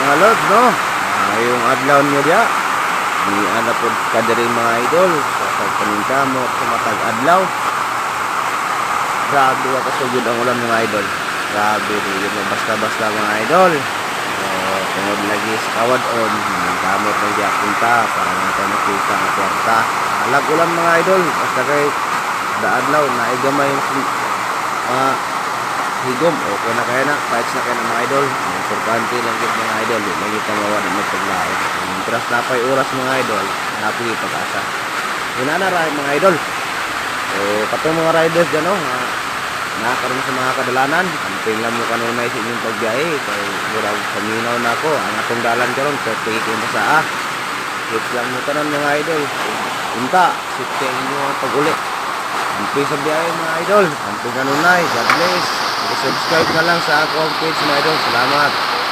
mga lods, no? Yung adlaw nyo diya. Di ana po ka diri mga idol. Sa pagpaninta mo sa matag adlaw. Grabe ka kasugod ang ulan mga idol. Grabe rin yung basta-basta mga idol. So, tungod lagi sa kawad on. Kamot ng diya punta para natin makita ang kwarta. Alag ulan mga idol. Basta kay adlaw na igamay yung higom o kung na kaya na kahit na kaya na mga idol importante lang yun mga idol lagi tamawa na magpaglaon mientras napay oras mga idol napoy pag-asa yun na rin mga idol so katong mga riders dyan o nakakaroon sa mga kadalanan amping lang mo kanunay sa inyong pagbiyahe kaya murag paminaw na ako ang atong dalan karon so tikin pa sa tips lang mo tanan mga idol punta sitya inyo ang pag-uli amping sa biyahe mga idol amping kanunay God bless subscribe na lang sa akong page mga idol. Salamat.